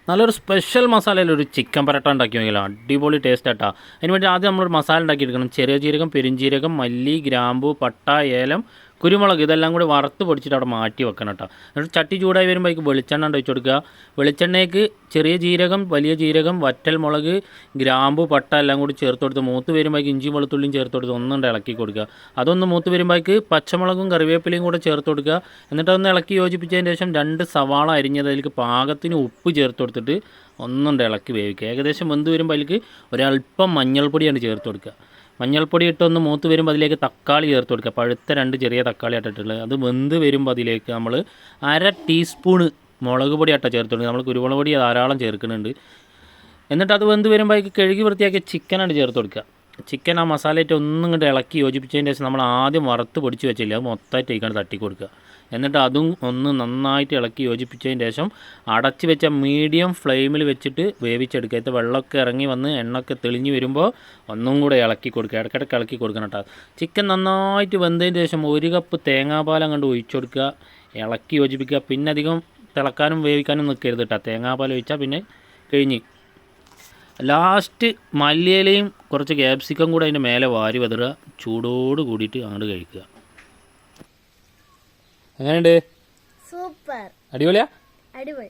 നല്ലൊരു സ്പെഷ്യൽ മസാലയിൽ ഒരു ചിക്കൻ പരട്ട ഉണ്ടാക്കി നോക്കിയാലോ, അടിപൊളി ടേസ്റ്റ് ആട്ടാ. അതിന് വേണ്ടി ആദ്യം നമ്മളൊരു മസാല ഉണ്ടാക്കിയെടുക്കണം. ചെറിയ ജീരകം, പെരുംജീരകം, മല്ലി, ഗ്രാമ്പു, പട്ട, ഏലം, കുരുമുളക് ഇതെല്ലാം കൂടി വറുത്ത് പൊടിച്ചിട്ട് അവിടെ മാറ്റി വെക്കണം കേട്ടോ. എന്നിട്ട് ചട്ടി ചൂടായി വരുമ്പോഴേക്ക് വെളിച്ചെണ്ണ ഒഴിച്ച് കൊടുക്കുക. വെളിച്ചെണ്ണയ്ക്ക് ചെറിയ ജീരകം, വലിയ ജീരകം, വറ്റൽ മുളക്, ഗ്രാമ്പു, പട്ട എല്ലാം കൂടി ചേർത്ത് കൊടുത്ത് മൂത്ത് വരുമ്പോഴേക്ക് ഇഞ്ചിയും വെളുത്തുള്ളിയും ചേർത്ത് കൊടുത്ത് ഒന്നുകൊണ്ട് ഇളക്കി കൊടുക്കുക. അതൊന്ന് മൂത്ത് വരുമ്പോഴേക്ക് പച്ചമുളകും കറിവേപ്പിലയും കൂടെ ചേർത്ത് കൊടുക്കുക. എന്നിട്ട് ഒന്ന് ഇളക്കി യോജിപ്പിച്ചതിന് ശേഷം 2 സവാള അരിഞ്ഞത് അതിലേക്ക് പാകത്തിന് ഉപ്പ് ചേർത്ത് കൊടുത്തിട്ട് ഒന്നുകൊണ്ട് ഇളക്കി വേവിക്കുക. ഏകദേശം വെന്ത് വരുമ്പോൾ അതിലേക്ക് ഒരല്പം മഞ്ഞൾപ്പൊടിയാണ് ചേർത്ത് കൊടുക്കുക. മഞ്ഞൾപ്പൊടി ഇട്ടൊന്ന് മൂത്ത് വരുമ്പോൾ അതിലേക്ക് തക്കാളി ചേർത്ത് കൊടുക്കുക. പഴുത്ത 2 ചെറിയ തക്കാളി ഇട്ടിട്ടുള്ളത്. അത് വെന്ത് വരുമ്പോൾ അതിലേക്ക് നമ്മൾ 1/2 ടീസ്പൂണ് മുളക് പൊടി ചേർത്ത് കൊടുക്കുക. നമ്മൾ കുരുമുളക് പൊടി ധാരാളം ചേർക്കുന്നുണ്ട്. എന്നിട്ട് അത് വെന്ത് വരുമ്പോൾ അതിലേക്ക് കഴുകി വൃത്തിയാക്കിയ ചിക്കനാണ് ചേർത്ത് കൊടുക്കുക. ചിക്കൻ ആ മസാലയിട്ട് ഒന്നും ഇങ്ങോട്ട് ഇളക്കി യോജിപ്പിച്ചതിന് ശേഷം നമ്മൾ ആദ്യം വറുത്ത് പൊടിച്ച് വെച്ചില്ല, അത് മൊത്തമായിട്ട് അതിക്കാണ് തട്ടി കൊടുക്കുക. എന്നിട്ട് അതും ഒന്ന് നന്നായിട്ട് ഇളക്കി യോജിപ്പിച്ചതിന് ശേഷം അടച്ച് വെച്ച മീഡിയം ഫ്ലെയിമിൽ വെച്ചിട്ട് വേവിച്ചെടുക്കുക. ഇത് വെള്ളമൊക്കെ ഇറങ്ങി വന്ന് എണ്ണയൊക്കെ തെളിഞ്ഞ് വരുമ്പോൾ ഒന്നും കൂടെ ഇളക്കി കൊടുക്കുക. ഇടയ്ക്കിടയ്ക്ക് ഇളക്കി കൊടുക്കണം കേട്ടോ. ചിക്കൻ നന്നായിട്ട് വെന്തതിന് ശേഷം 1 കപ്പ് തേങ്ങാപ്പാൽ അങ്ങോട്ട് ഒഴിച്ചു കൊടുക്കുക, ഇളക്കി യോജിപ്പിക്കുക. പിന്നെ അധികം തിളക്കാനും വേവിക്കാനും നിൽക്കരുത് കേട്ടോ. തേങ്ങാപ്പാൽ ഒഴിച്ചാൽ പിന്നെ കഴിഞ്ഞ്. ലാസ്റ്റ് മല്ലിയിലയും കുറച്ച് ക്യാപ്സിക്കം കൂടെ അതിൻ്റെ മേലെ വാരി വെതറുക. ചൂടോട് കൂടിയിട്ട് അങ്ങോട്ട് കഴിക്കുക. എങ്ങനെയുണ്ട്? സൂപ്പർ, അടിപൊളിയാ? അടിപൊളി.